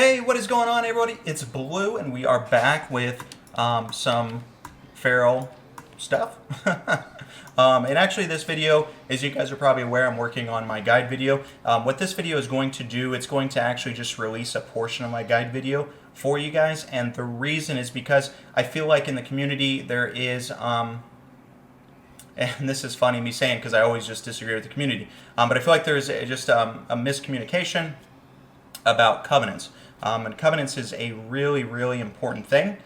Hey, what is going on, everybody? It's Blue, and we are back with some feral stuff. And actually, this video, as you guys are probably aware, I'm working on my guide video. What this video is going to do, it's going to actually just release a portion of my guide video for you guys. And the reason is because I feel like in the community there is... and this is funny me saying because I always just disagree with the community. But I feel like there's just a miscommunication about covenants. And covenants is a really, really important thing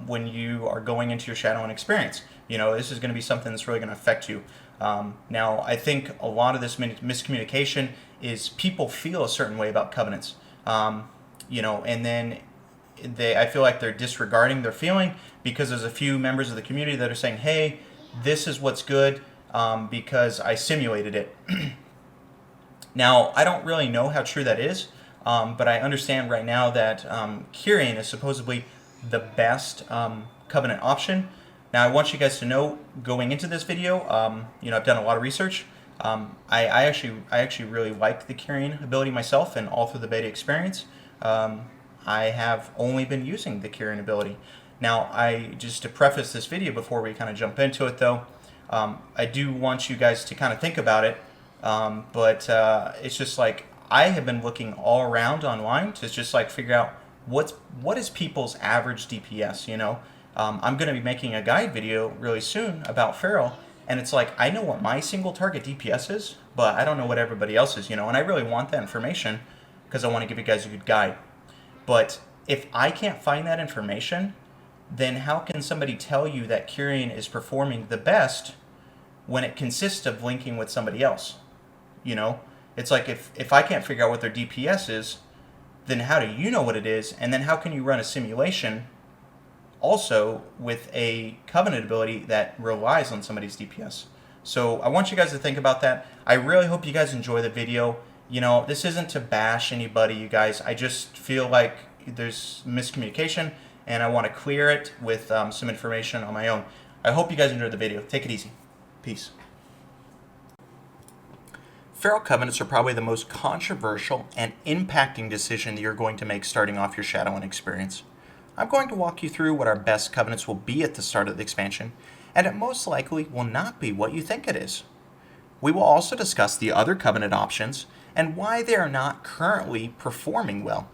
when you are going into your shadowing experience. You know, this is going to be something that's really going to affect you. Now, I think a lot of this miscommunication is people feel a certain way about covenants. You know, and then I feel like they're disregarding their feeling because there's a few members of the community that are saying, hey, this is what's good because I simulated it. Now, I don't really know how true that is. But I understand right now that Kyrian is supposedly the best covenant option. Now, I want you guys to know, going into this video, you know, I've done a lot of research. I actually really like the Kyrian ability myself, and all through the beta experience, I have only been using the Kyrian ability. Now, just to preface this video before we kind of jump into it, though, I do want you guys to kind of think about it. But it's just like, I have been looking all around online to just like figure out what is people's average DPS, you know. I'm going to be making a guide video really soon about Feral, and it's like, I know what my single target DPS is, but I don't know what everybody else is, you know, and I really want that information because I want to give you guys a good guide. But if I can't find that information, then how can somebody tell you that Kyrian is performing the best when it consists of linking with somebody else, you know? It's like, if I can't figure out what their DPS is, then how do you know what it is? And then how can you run a simulation also with a covenant ability that relies on somebody's DPS? So I want you guys to think about that. I really hope you guys enjoy the video. You know, this isn't to bash anybody, you guys. I just feel like there's miscommunication, and I want to clear it with some information on my own. I hope you guys enjoyed the video. Take it easy. Peace. Feral covenants are probably the most controversial and impacting decision that you're going to make starting off your shadowing experience. I'm going to walk you through what our best covenants will be at the start of the expansion, and it most likely will not be what you think it is. We will also discuss the other covenant options and why they are not currently performing well.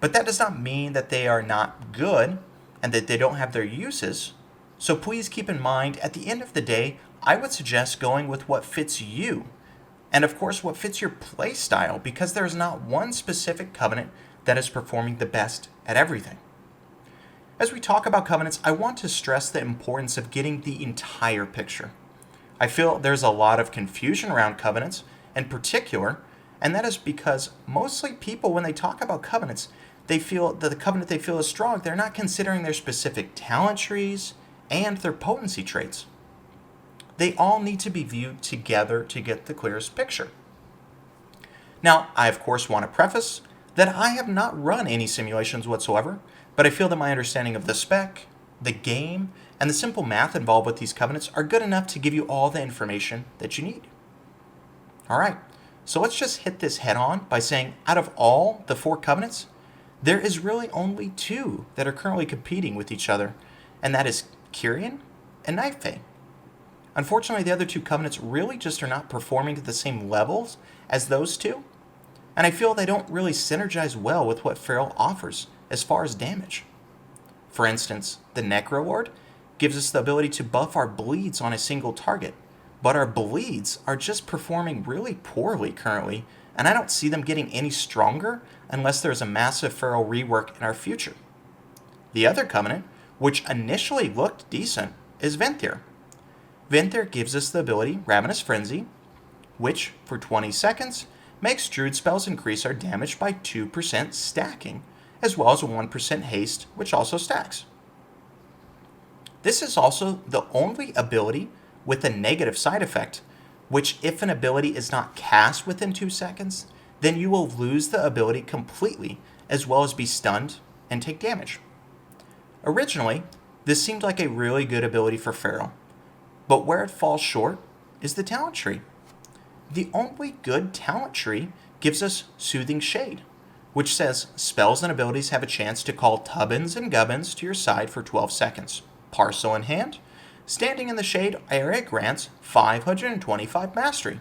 But that does not mean that they are not good and that they don't have their uses. So please keep in mind, at the end of the day, I would suggest going with what fits you. And of course, what fits your play style, because there is not one specific covenant that is performing the best at everything. As we talk about covenants, I want to stress the importance of getting the entire picture. I feel there's a lot of confusion around covenants in particular, and that is because mostly people, when they talk about covenants, they feel that the covenant they feel is strong, they're not considering their specific talent trees and their potency traits. They all need to be viewed together to get the clearest picture. Now, I of course want to preface that I have not run any simulations whatsoever, but I feel that my understanding of the spec, the game, and the simple math involved with these covenants are good enough to give you all the information that you need. Alright, so let's just hit this head on by saying, out of all the 4 covenants, there is really only 2 that are currently competing with each other, and that is Kyrian and Nightfang. Unfortunately, the other 2 covenants really just are not performing to the same levels as those 2, and I feel they don't really synergize well with what Feral offers as far as damage. For instance, the Necrolord gives us the ability to buff our bleeds on a single target, but our bleeds are just performing really poorly currently, and I don't see them getting any stronger unless there's a massive Feral rework in our future. The other covenant, which initially looked decent, is Venthyr. Venthyr gives us the ability Ravenous Frenzy, which, for 20 seconds, makes Druid spells increase our damage by 2% stacking, as well as a 1% haste, which also stacks. This is also the only ability with a negative side effect, which if an ability is not cast within 2 seconds, then you will lose the ability completely, as well as be stunned and take damage. Originally, this seemed like a really good ability for Feral, but where it falls short is the talent tree. The only good talent tree gives us Soothing Shade, which says spells and abilities have a chance to call tubbins and gubbins to your side for 12 seconds. Parcel in hand, standing in the shade area grants 525 mastery.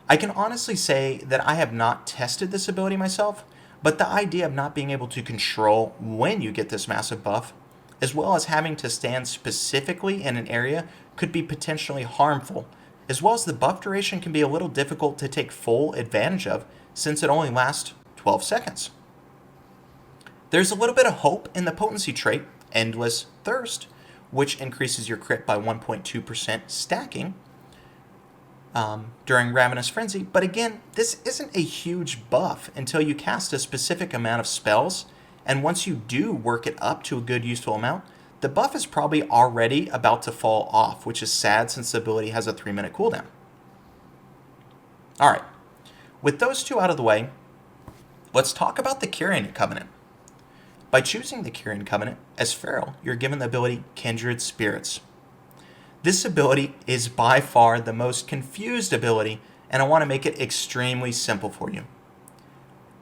I can honestly say that I have not tested this ability myself, but the idea of not being able to control when you get this massive buff, as well as having to stand specifically in an area, could be potentially harmful, as well as the buff duration can be a little difficult to take full advantage of since it only lasts 12 seconds. There's a little bit of hope in the potency trait, Endless Thirst, which increases your crit by 1.2% stacking during Ravenous Frenzy, but again, this isn't a huge buff until you cast a specific amount of spells, and once you do work it up to a good useful amount, the buff is probably already about to fall off, which is sad since the ability has a 3-minute cooldown. Alright, with those two out of the way, let's talk about the Kyrian Covenant. By choosing the Kyrian Covenant as Feral, you're given the ability Kindred Spirits. This ability is by far the most confused ability, and I want to make it extremely simple for you.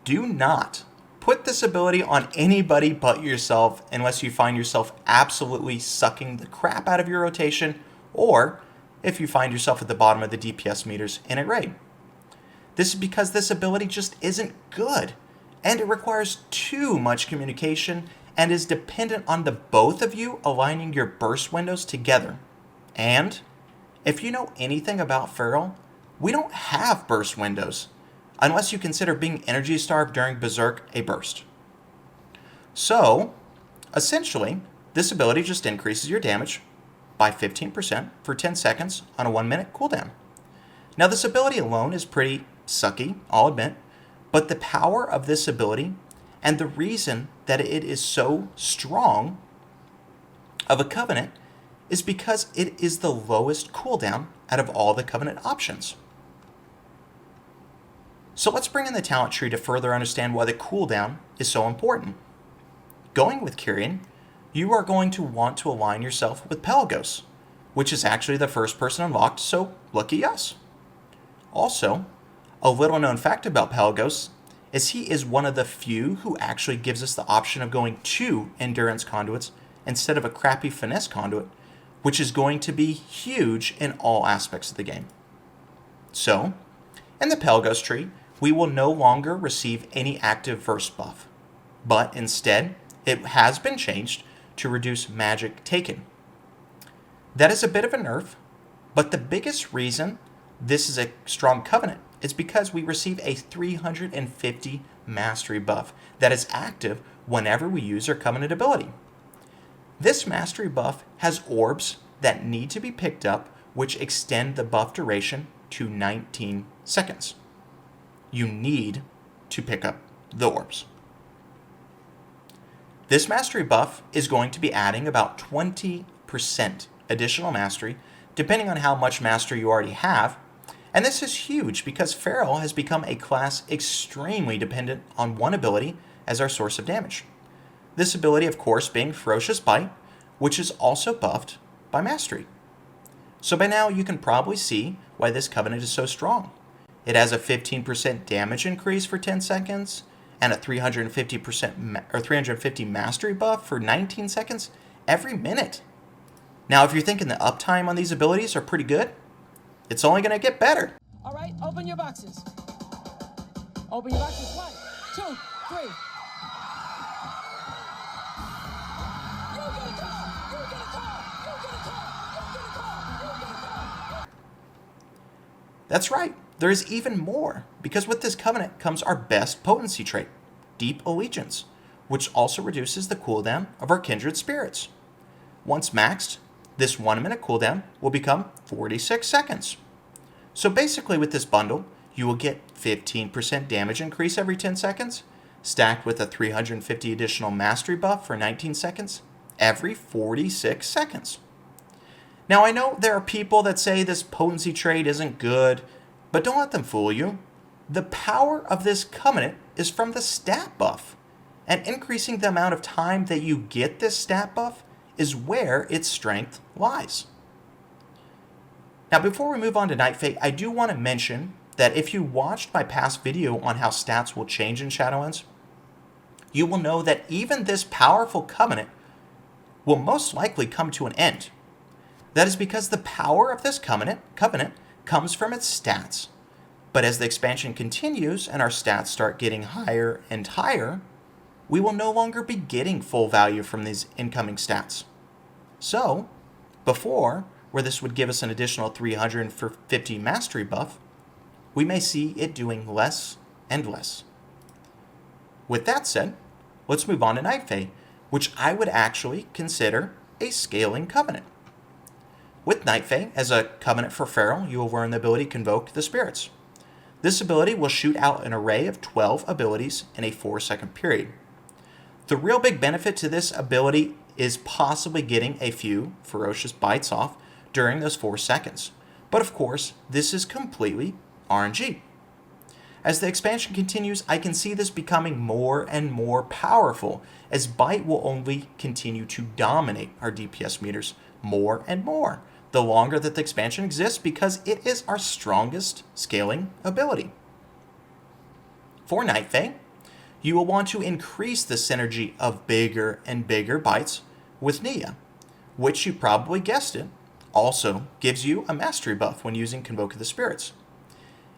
Do not put this ability on anybody but yourself unless you find yourself absolutely sucking the crap out of your rotation, or if you find yourself at the bottom of the DPS meters in a raid. This is because this ability just isn't good, and it requires too much communication and is dependent on the both of you aligning your burst windows together. And if you know anything about Feral, we don't have burst windows, unless you consider being energy starved during Berserk a burst. So, essentially, this ability just increases your damage by 15% for 10 seconds on a 1-minute cooldown. Now, this ability alone is pretty sucky, I'll admit, but the power of this ability and the reason that it is so strong of a Covenant is because it is the lowest cooldown out of all the Covenant options. So let's bring in the talent tree to further understand why the cooldown is so important. Going with Kyrian, you are going to want to align yourself with Pelagos, which is actually the first person unlocked, so lucky us. Also, a little known fact about Pelagos is he is one of the few who actually gives us the option of going 2 endurance conduits instead of a crappy finesse conduit, which is going to be huge in all aspects of the game. So, in the Pelagos tree, we will no longer receive any active verse buff, but instead, it has been changed to reduce magic taken. That is a bit of a nerf, but the biggest reason this is a strong Covenant is because we receive a 350 mastery buff that is active whenever we use our Covenant ability. This mastery buff has orbs that need to be picked up, which extend the buff duration to 19 seconds. You need to pick up the orbs. This mastery buff is going to be adding about 20% additional mastery, depending on how much mastery you already have, and this is huge because Feral has become a class extremely dependent on one ability as our source of damage. This ability, of course, being Ferocious Bite, which is also buffed by Mastery. So by now, you can probably see why this Covenant is so strong. It has a 15% damage increase for 10 seconds, and a 350 Mastery buff for 19 seconds every minute. Now, if you're thinking the uptime on these abilities are pretty good, it's only going to get better. All right, open your boxes. Open your boxes. 1, 2, 3. That's right, there is even more, because with this Covenant comes our best potency trait, Deep Allegiance, which also reduces the cooldown of our Kindred Spirits. Once maxed, this 1-minute cooldown will become 46 seconds. So basically with this bundle, you will get 15% damage increase every 10 seconds, stacked with a 350 additional mastery buff for 19 seconds, every 46 seconds. Now I know there are people that say this potency trait isn't good, but don't let them fool you. The power of this Covenant is from the stat buff, and increasing the amount of time that you get this stat buff is where its strength lies. Now before we move on to Night Fate, I do want to mention that if you watched my past video on how stats will change in Shadowlands, you will know that even this powerful covenant will most likely come to an end. That is because the power of this covenant comes from its stats. But as the expansion continues and our stats start getting higher and higher, we will no longer be getting full value from these incoming stats. So, before, where this would give us an additional 350 mastery buff, we may see it doing less and less. With that said, let's move on to Night Fae, which I would actually consider a scaling covenant. With Night Fae, as a covenant for Feral, you will learn the ability Convoke the Spirits. This ability will shoot out an array of 12 abilities in a 4-second period. The real big benefit to this ability is possibly getting a few ferocious bites off during those 4 seconds. But of course, this is completely RNG. As the expansion continues, I can see this becoming more and more powerful, as bite will only continue to dominate our DPS meters more and more the longer that the expansion exists, because it is our strongest scaling ability. For Night Fae, you will want to increase the synergy of bigger and bigger bites with Nia, which you probably guessed it, also gives you a mastery buff when using Convoke of the Spirits.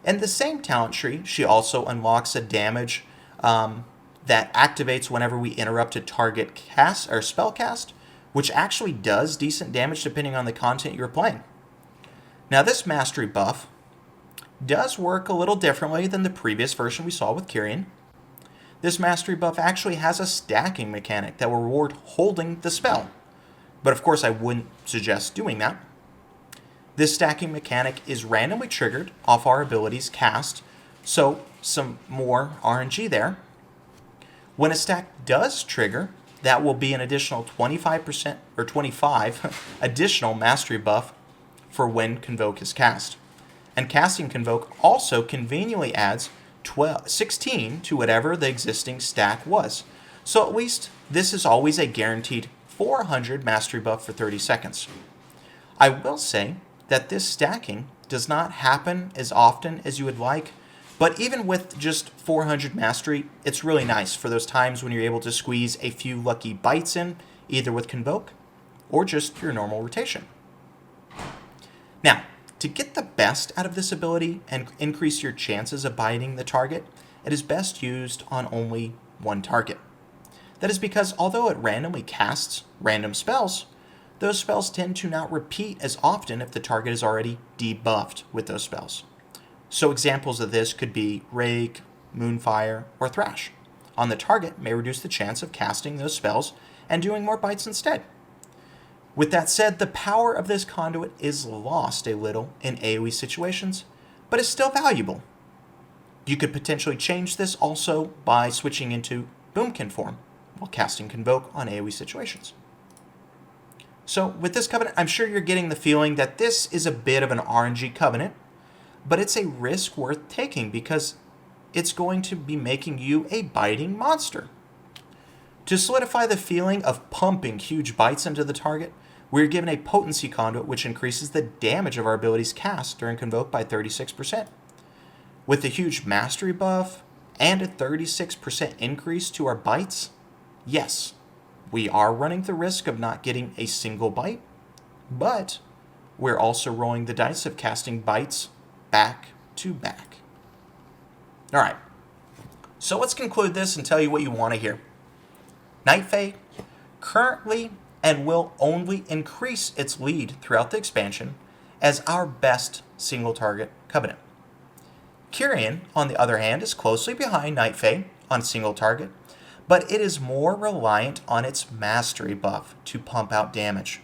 In the same talent tree, she also unlocks a damage that activates whenever we interrupt a target cast or spell cast, which actually does decent damage depending on the content you're playing. Now, this mastery buff does work a little differently than the previous version we saw with Kyrian. This mastery buff actually has a stacking mechanic that will reward holding the spell, but of course I wouldn't suggest doing that. This stacking mechanic is randomly triggered off our abilities cast, so some more RNG there. When a stack does trigger, that will be an additional 25% or 25 additional mastery buff for when Convoke is cast. And casting Convoke also conveniently adds 16 to whatever the existing stack was. So at least this is always a guaranteed 400 mastery buff for 30 seconds. I will say that this stacking does not happen as often as you would like, but even with just 400 mastery, it's really nice for those times when you're able to squeeze a few lucky bites in, either with Convoke or just your normal rotation. Now, to get the best out of this ability and increase your chances of biting the target, it is best used on only one target. That is because although it randomly casts random spells, those spells tend to not repeat as often if the target is already debuffed with those spells. So examples of this could be Rake, Moonfire, or Thrash. On the target may reduce the chance of casting those spells and doing more bites instead. With that said, the power of this conduit is lost a little in AoE situations, but is still valuable. You could potentially change this also by switching into Boomkin form while casting Convoke on AoE situations. So with this covenant, I'm sure you're getting the feeling that this is a bit of an RNG covenant, but it's a risk worth taking because it's going to be making you a biting monster. To solidify the feeling of pumping huge bites into the target, we're given a potency conduit which increases the damage of our abilities cast during Convoke by 36%. With a huge mastery buff and a 36% increase to our bites, yes, we are running the risk of not getting a single bite, but we're also rolling the dice of casting bites back to back. All right, so let's conclude this and tell you what you want to hear. Night Fae currently and will only increase its lead throughout the expansion as our best single target covenant. Kyrian, on the other hand, is closely behind Night Fae on single target, but it is more reliant on its mastery buff to pump out damage.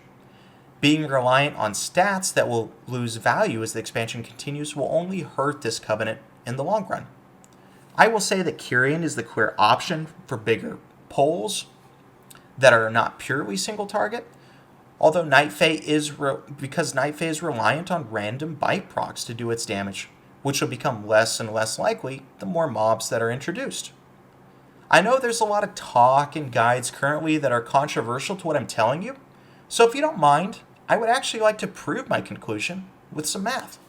Being reliant on stats that will lose value as the expansion continues will only hurt this covenant in the long run. I will say that Kyrian is the clear option for bigger pulls that are not purely single target, although Night Fae because Night Fae is reliant on random bite procs to do its damage, which will become less and less likely the more mobs that are introduced. I know there's a lot of talk and guides currently that are controversial to what I'm telling you, so if you don't mind, I would actually like to prove my conclusion with some math.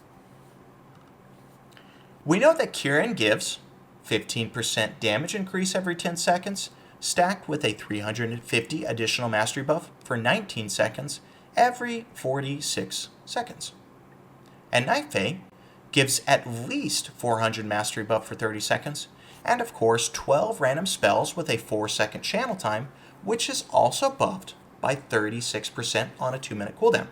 We know that Kyrian gives 15% damage increase every 10 seconds, stacked with a 350 additional mastery buff for 19 seconds every 46 seconds. And Night Fae gives at least 400 mastery buff for 30 seconds, and of course 12 random spells with a 4-second channel time, which is also buffed by 36% on a 2-minute cooldown.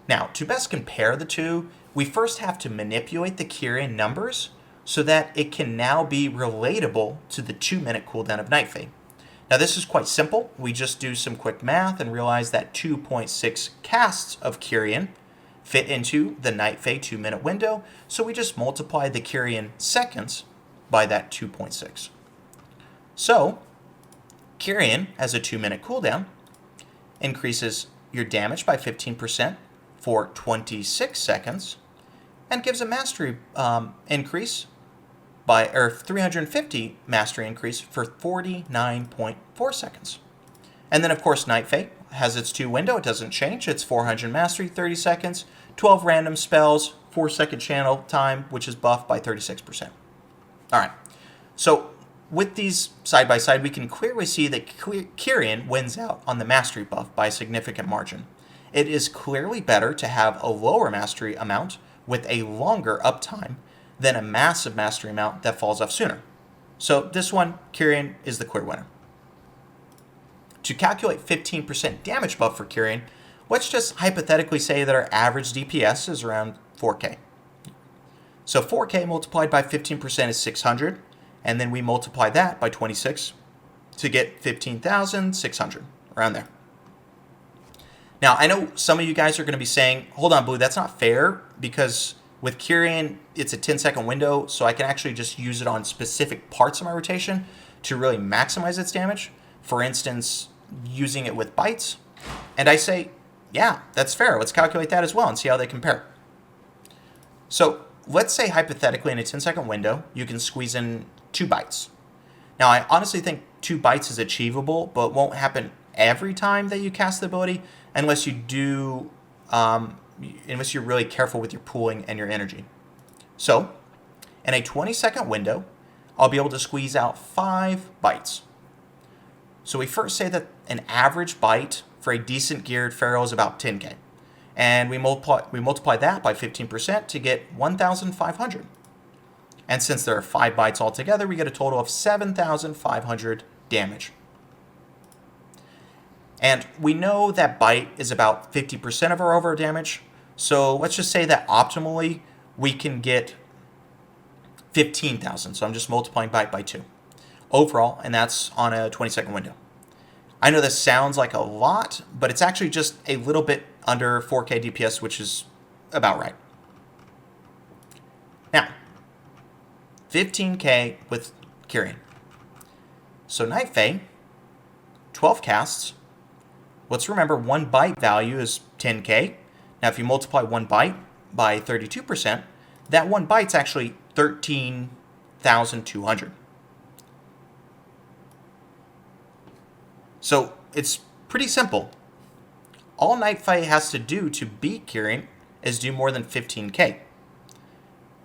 Now, to best compare the two, we first have to manipulate the Kyrian numbers so that it can now be relatable to the 2-minute cooldown of Night Fae. Now this is quite simple. We just do some quick math and realize that 2.6 casts of Kyrian fit into the Night Fae 2-minute window, so we just multiply the Kyrian seconds by that 2.6. So, Kyrian, as a 2-minute cooldown, increases your damage by 15% for 26 seconds, and gives a mastery increase by, or 350 mastery increase for 49.4 seconds. And then of course Night Fae has its 2 window, it doesn't change, it's 400 mastery, 30 seconds, 12 random spells, 4-second channel time, which is buffed by 36%. Alright, so with these side by side, we can clearly see that Kyrian wins out on the mastery buff by a significant margin. It is clearly better to have a lower mastery amount with a longer uptime than a massive mastery amount that falls off sooner. So this one, Kyrian is the clear winner. To calculate 15% damage buff for Kyrian, let's just hypothetically say that our average DPS is around 4k. So 4k multiplied by 15% is 600, and then we multiply that by 26 to get 15,600, around there. Now, I know some of you guys are going to be saying, hold on, Blue, that's not fair, because with Kyrian, it's a 10-second window, so I can actually just use it on specific parts of my rotation to really maximize its damage. For instance, using it with bites. And I say, yeah, that's fair. Let's calculate that as well and see how they compare. So let's say hypothetically in a 10-second window, you can squeeze in 2 bites. Now, I honestly think 2 bites is achievable, but won't happen every time that you cast the ability unless you do, unless you're really careful with your pooling and your energy. So, in a 20-second window, I'll be able to squeeze out 5 bites. So we first say that an average bite for a decent geared feral is about 10k. And we multiply that by 15% to get 1,500. And since there are 5 bites altogether, we get a total of 7,500 damage. And we know that bite is about 50% of our overall damage. So let's just say that optimally we can get 15,000. So I'm just multiplying bite by 2 overall, and that's on a 20-second window. I know this sounds like a lot, but it's actually just a little bit under 4k DPS, which is about right. Now, 15k with Kyrian. So Night Fae, 12 casts. Let's remember 1 bite value is 10k. Now if you multiply 1 bite by 32%, that 1 bite's actually 13,200. So it's pretty simple. All Night Fae has to do to beat Kyrian is do more than 15k.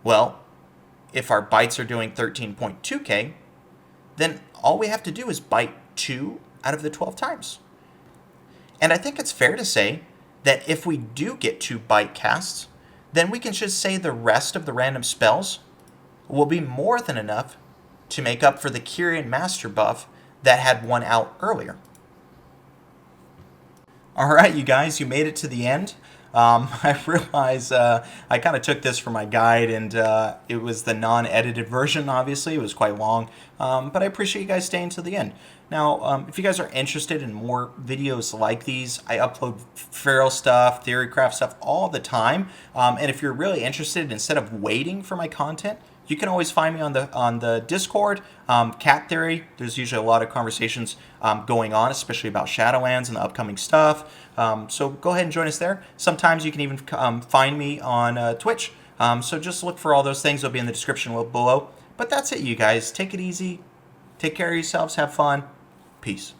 Well, if our bites are doing 13.2k, then all we have to do is bite 2 out of the 12 times. And I think it's fair to say that if we do get 2 bite casts, then we can just say the rest of the random spells will be more than enough to make up for the Kyrian master buff that had 1 out earlier. Alright, you guys, you made it to the end. I realize I kind of took this from my guide, and it was the non-edited version, obviously. It was quite long, but I appreciate you guys staying to the end. Now, if you guys are interested in more videos like these, I upload feral stuff, theorycraft stuff all the time. And if you're really interested, instead of waiting for my content, you can always find me on the Discord, Cat Theory. There's usually a lot of conversations going on, especially about Shadowlands and the upcoming stuff. So go ahead and join us there. Sometimes you can even find me on Twitch. So just look for all those things. They'll be in the description below. But that's it, you guys. Take it easy. Take care of yourselves. Have fun. Peace.